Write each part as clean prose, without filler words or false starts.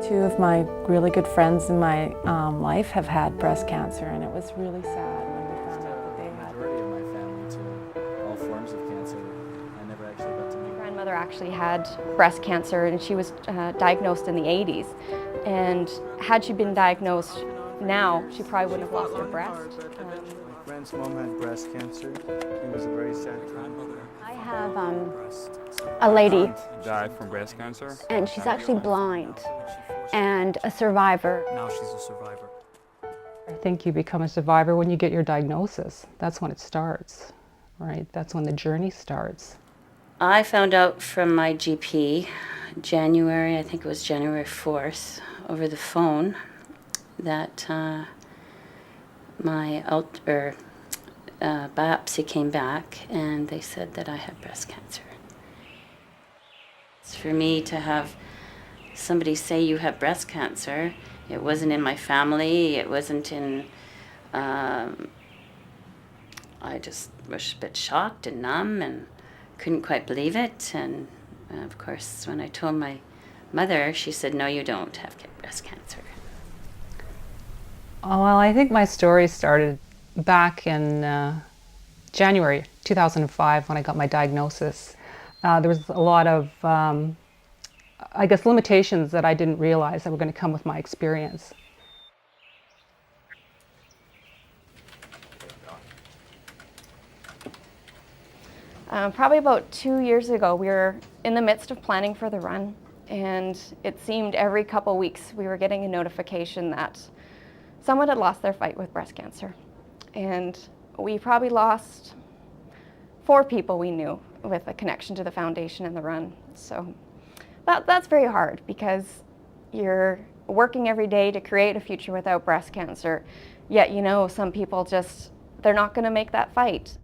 Two of my really good friends in my life have had breast cancer, and it was really sad when we found out that they had. The majority of my family to all forms of cancer. I never actually got to meet. My grandmother actually had breast cancer, and she was diagnosed in the 80s. And had she been diagnosed now, she probably wouldn't have lost her breast. My friend's mom had breast cancer. It was a very sad time. I have a lady, died from breast cancer, and she's actually blind and a survivor. Now she's a survivor. I think you become a survivor when you get your diagnosis. That's when it starts, right? That's when the journey starts. I found out from my GP January, I think it was January 4th, over the phone that my biopsy came back and they said that I had breast cancer. For me to have somebody say you have breast cancer, it wasn't in my family, it wasn't in, I just was a bit shocked and numb and couldn't quite believe it. And of course, when I told my mother, she said, no, you don't have breast cancer. Oh, well, I think my story started back in January 2005 when I got my diagnosis. There was a lot of, I guess, limitations that I didn't realize that were going to come with my experience. Probably about 2 years ago, we were in the midst of planning for the run, and it seemed every couple weeks we were getting a notification that someone had lost their fight with breast cancer. And we probably lost 4 people we knew with a connection to the foundation and the run. So that's very hard because you're working every day to create a future without breast cancer, yet you know some people just, they're not going to make that fight.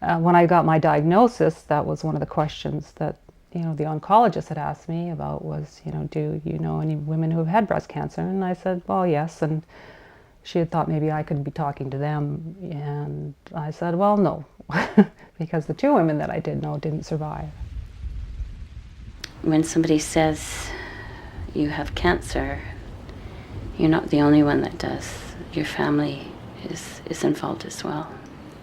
When I got my diagnosis, that was one of the questions that the oncologist had asked me about was, do you know any women who have had breast cancer? And I said, well, yes. And she had thought maybe I could be talking to them. And I said, well, no, because the 2 women that I did know didn't survive. When somebody says you have cancer, you're not the only one that does. Your family is involved as well.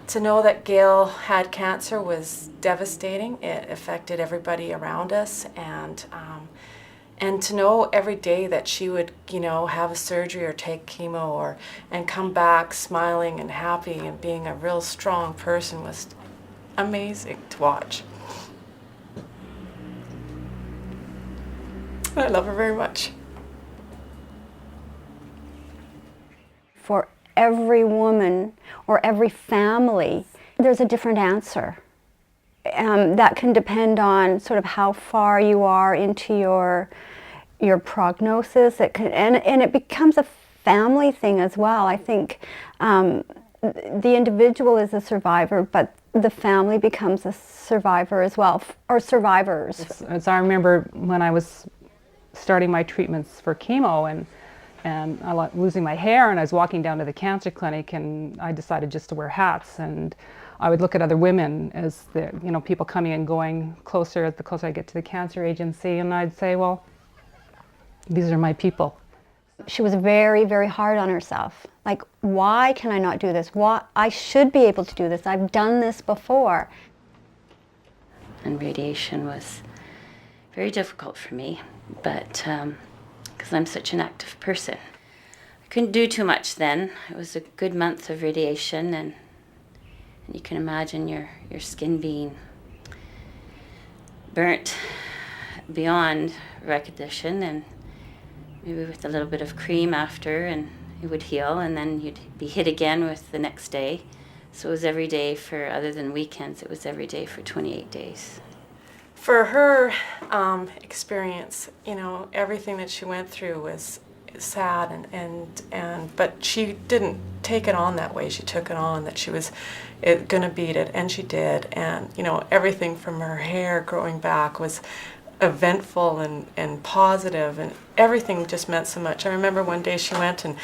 To know that Gail had cancer was devastating. It affected everybody around us, and to know every day that she would, have a surgery or take chemo and come back smiling and happy and being a real strong person was amazing to watch. I love her very much. For every woman or every family, there's a different answer. That can depend on sort of how far you are into your prognosis. And it becomes a family thing as well. I think the individual is a survivor, but the family becomes a survivor as well, or survivors. As I remember when I was starting my treatments for chemo and I was losing my hair, and I was walking down to the cancer clinic, and I decided just to wear hats, and I would look at other women as the people coming and going closer the closer I get to the cancer agency, and I'd say, well, these are my people. She was very, very hard on herself. Like, why can I not do this? I should be able to do this. I've done this before. And radiation was very difficult for me, but because I'm such an active person. I couldn't do too much then. It was a good month of radiation, and you can imagine your skin being burnt beyond recognition, and maybe with a little bit of cream after, and it would heal, and then you'd be hit again with the next day. So it was every day other than weekends, it was every day for 28 days. For her experience, everything that she went through was sad, but she didn't take it on that way. She took it on that she was going to beat it, and she did. And everything from her hair growing back was eventful and positive, and everything just meant so much. I remember one day she went and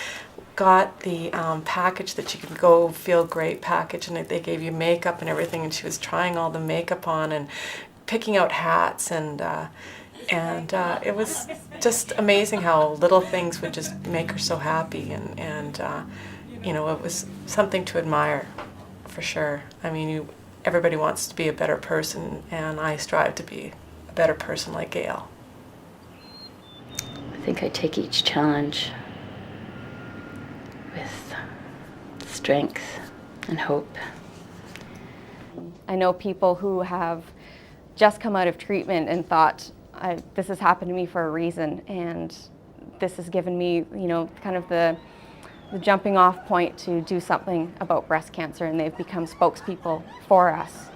got the package that you could go feel great package, and they gave you makeup and everything, and she was trying all the makeup on and picking out hats, and And it was just amazing how little things would just make her so happy, and you know, it was something to admire, for sure. I mean, everybody wants to be a better person, and I strive to be a better person like Gail. I think I take each challenge with strength and hope. I know people who have just come out of treatment and thought, this has happened to me for a reason, and this has given me, you know, kind of the jumping off point to do something about breast cancer, and they've become spokespeople for us.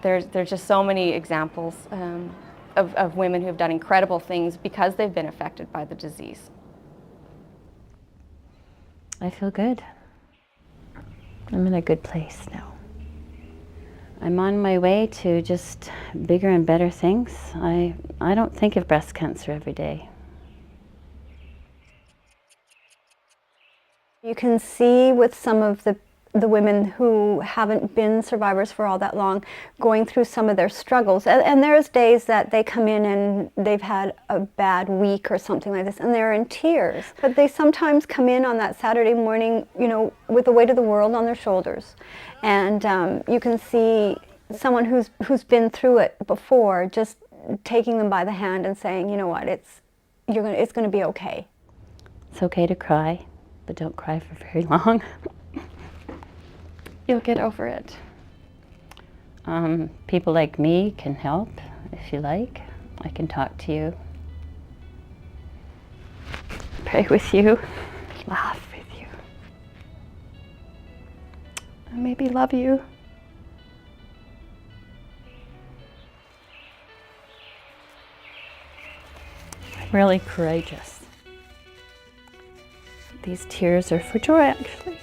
There's just so many examples of women who have done incredible things because they've been affected by the disease. I feel good. I'm in a good place now. I'm on my way to just bigger and better things. I don't think of breast cancer every day. You can see with some of the women who haven't been survivors for all that long going through some of their struggles. And there's days that they come in and they've had a bad week or something like this, and they're in tears. But they sometimes come in on that Saturday morning, you know, with the weight of the world on their shoulders. And you can see someone who's been through it before just taking them by the hand and saying, you know what, it's going to be okay. It's okay to cry, but don't cry for very long. You'll get over it. People like me can help if you like. I can talk to you, pray with you, laugh with you, And maybe love you. I'm really courageous. These tears are for joy, actually.